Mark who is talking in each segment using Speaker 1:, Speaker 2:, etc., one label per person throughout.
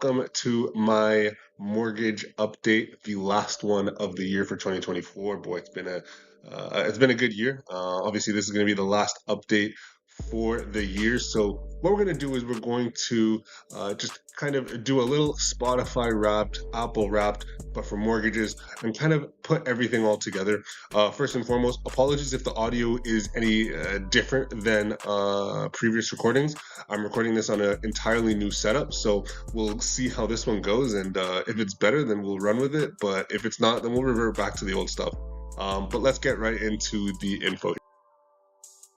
Speaker 1: welcome to my mortgage update, the last one of the year for 2024. Boy, it's been a good year. Obviously, this is going to be the last update for the year. So what we're going to do is we're going to just kind of do a little Spotify wrapped, Apple wrapped, but for mortgages, and kind of put everything all together. First and foremost, apologies if the audio is any different than previous recordings. I'm recording this on an entirely new setup, so we'll see how this one goes, and if it's better, then we'll run with it, but if it's not, then we'll revert back to the old stuff. But let's get right into the info.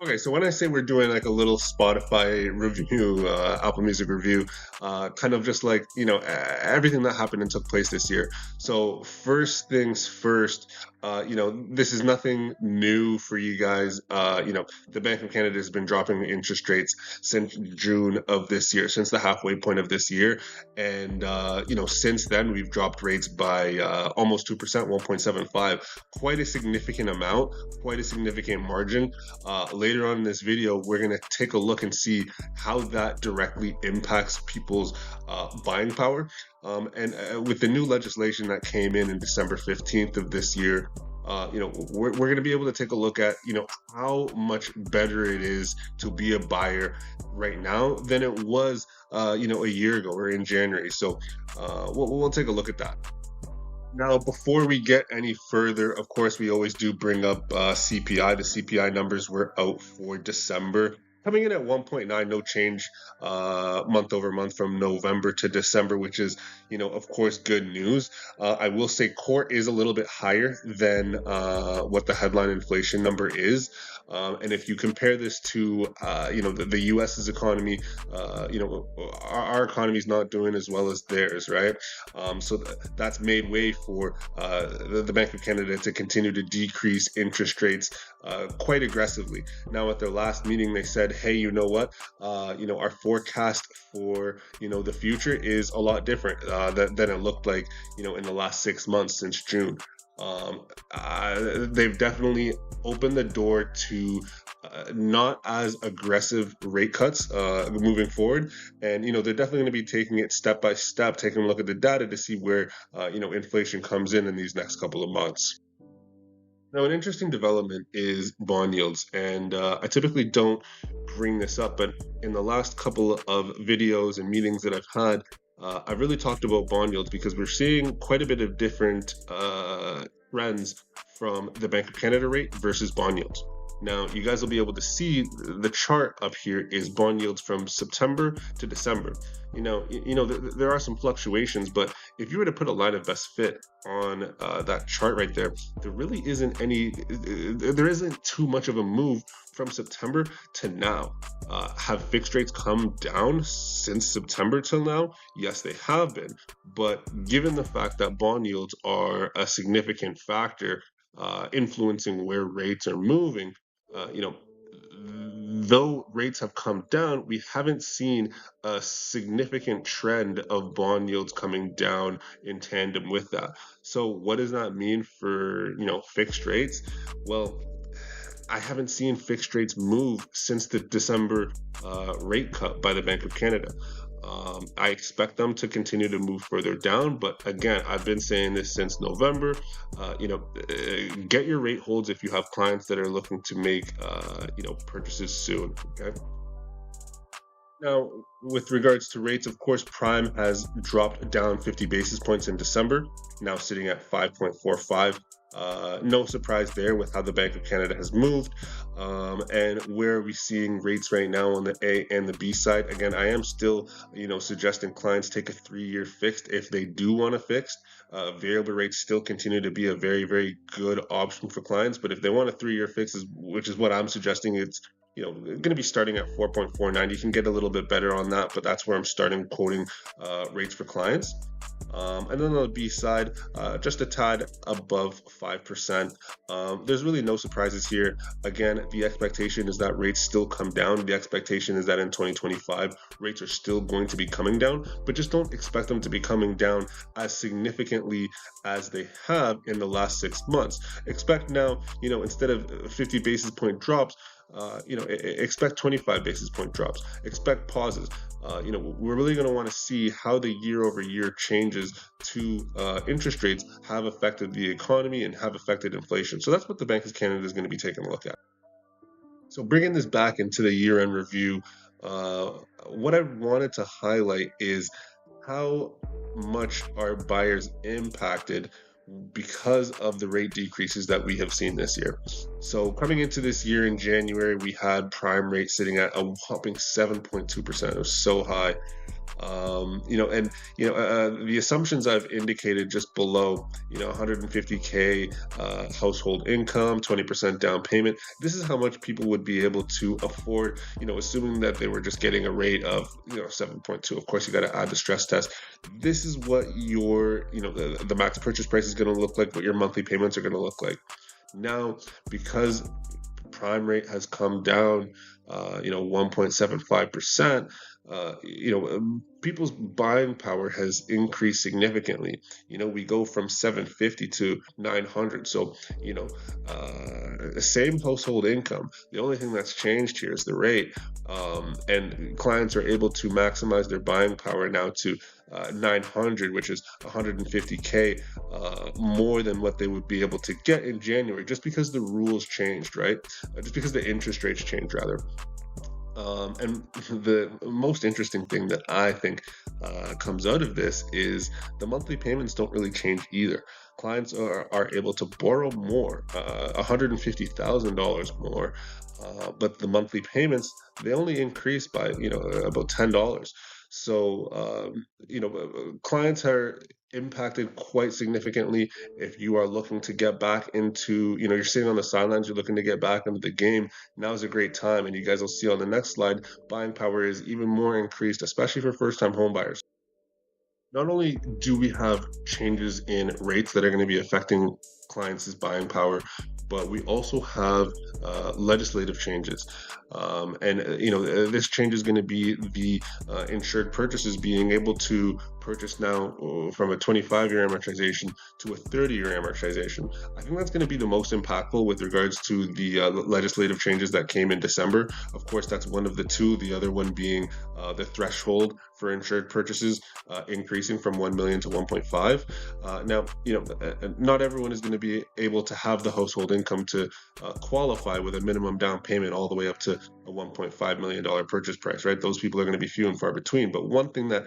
Speaker 1: Okay, so when I say we're doing like a little Spotify review, Apple Music review, kind of just like, everything that happened and took place this year. So first things first, this is nothing new for you guys. The Bank of Canada has been dropping interest rates since June of this year, since the halfway point of this year. And, since then we've dropped rates by almost 2%, 1.75, quite a significant amount, quite a significant margin. Later on in this video, we're going to take a look and see how that directly impacts people's buying power. And with the new legislation that came in December 15th of this year, we're going to be able to take a look at, how much better it is to be a buyer right now than it was, a year ago or in January. So we'll take a look at that. Now, before we get any further, of course, we always do bring up CPI. The CPI numbers were out for December, coming in at 1.9, no change month over month from November to December, which is, of course, good news. I will say core is a little bit higher than what the headline inflation number is. And if you compare this to, the U.S.'s economy, our economy is not doing as well as theirs, right? So that's made way for the Bank of Canada to continue to decrease interest rates quite aggressively. Now, at their last meeting, they said, hey, you know what? Our forecast for, the future is a lot different than it looked like, in the last 6 months since June. They've definitely opened the door to not as aggressive rate cuts moving forward, and they're definitely going to be taking it step by step, taking a look at the data to see where inflation comes in these next couple of months. Now, an interesting development is bond yields, and I typically don't bring this up, but in the last couple of videos and meetings that I've had, I've really talked about bond yields because we're seeing quite a bit of different trends from the Bank of Canada rate versus bond yields. Now, you guys will be able to see the chart up here is bond yields from September to December. There are some fluctuations, but if you were to put a line of best fit on that chart right there, there isn't too much of a move from September to now. Have fixed rates come down since September till now? Yes, they have been. But given the fact that bond yields are a significant factor influencing where rates are moving, though rates have come down, we haven't seen a significant trend of bond yields coming down in tandem with that. So what does that mean for, fixed rates? Well, I haven't seen fixed rates move since the December rate cut by the Bank of Canada. I expect them to continue to move further down, but again, I've been saying this since November. Get your rate holds if you have clients that are looking to make purchases soon. Okay. Now, with regards to rates, of course, prime has dropped down 50 basis points in December, now sitting at 5.45. No surprise there with how the Bank of Canada has moved. And where are we seeing rates right now on the A and the B side? Again, I am still, suggesting clients take a 3-year fixed if they do want a fixed. Variable rates still continue to be a very, very good option for clients. But if they want a 3-year fix, which is what I'm suggesting, it's going to be starting at 4.49. You can get a little bit better on that, but that's where I'm starting quoting rates for clients. And then on the B side, just a tad above 5%. There's really no surprises here. Again, the expectation is that rates still come down. The expectation is that in 2025, rates are still going to be coming down, but just don't expect them to be coming down as significantly as they have in the last 6 months. Expect now, instead of 50 basis point drops, expect 25 basis point drops, expect pauses. We're really going to want to see how the year over year changes to interest rates have affected the economy and have affected inflation. So that's what the Bank of Canada is going to be taking a look at. So bringing this back into the year-end review, uh, what I wanted to highlight is how much are buyers impacted because of the rate decreases that we have seen this year. So coming into this year in January, we had prime rate sitting at a whopping 7.2%. It was so high. The assumptions I've indicated just below, 150K household income, 20% down payment. This is how much people would be able to afford, assuming that they were just getting a rate of, 7.2. Of course, you got to add the stress test. This is what your, the max purchase price is going to look like, what your monthly payments are going to look like. Now, because prime rate has come down, 1.75%. People's buying power has increased significantly. We go from 750 to 900. So, the same household income. The only thing that's changed here is the rate. And clients are able to maximize their buying power now to 900, which is 150K more than what they would be able to get in January, just because the rules changed, right? Just because the interest rates changed, rather. And the most interesting thing that I think comes out of this is the monthly payments don't really change either. Clients are able to borrow more, $150,000 more, but the monthly payments, they only increase by, about $10. So, clients are impacted quite significantly. If you are looking to get back into, you're sitting on the sidelines, you're looking to get back into the game, now is a great time. And you guys will see on the next slide, buying power is even more increased, especially for first-time homebuyers. Not only do we have changes in rates that are going to be affecting clients' buying power, but we also have legislative changes. This change is going to be the insured purchases being able to purchase now from a 25-year amortization to a 30-year amortization. I think that's going to be the most impactful with regards to the legislative changes that came in December. Of course, that's one of the two, the other one being the threshold for insured purchases increasing from 1 million to 1.5. Now, not everyone is going to be able to have the household income to qualify with a minimum down payment all the way up to a $1.5 million purchase price, right? Those people are going to be few and far between. But one thing that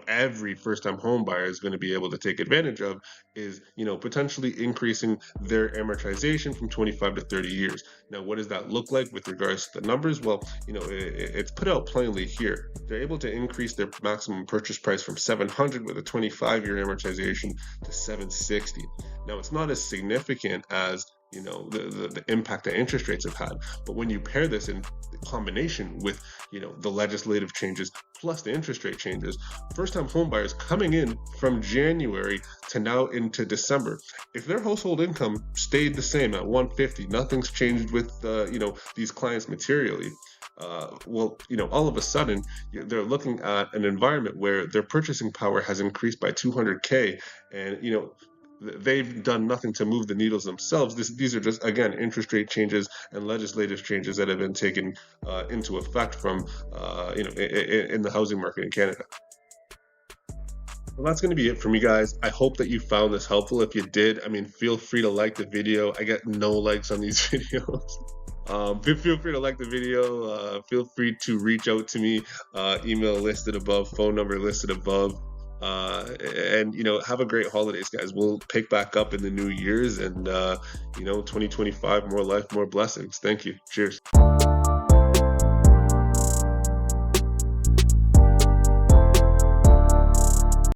Speaker 1: every first-time home buyer is going to be able to take advantage of is, potentially increasing their amortization from 25 to 30 years. Now, what does that look like with regards to the numbers? Well, it's put out plainly here. They're able to increase their maximum purchase price from 700 with a 25-year amortization to 760. Now, it's not as significant as the impact that interest rates have had. But when you pair this in combination with, the legislative changes plus the interest rate changes, first-time homebuyers coming in from January to now into December, if their household income stayed the same at 150, nothing's changed with, these clients materially. All of a sudden, they're looking at an environment where their purchasing power has increased by 200K, and they've done nothing to move the needles themselves. These are just, again, interest rate changes and legislative changes that have been taken into effect from, in the housing market in Canada. Well, that's going to be it for me, guys. I hope that you found this helpful. If you did, feel free to like the video. I get no likes on these videos. Feel free to like the video. Feel free to reach out to me. Email listed above, phone number listed above. And have a great holidays, guys. We'll pick back up in the new year's, and 2025, more life, more blessings. Thank you. Cheers.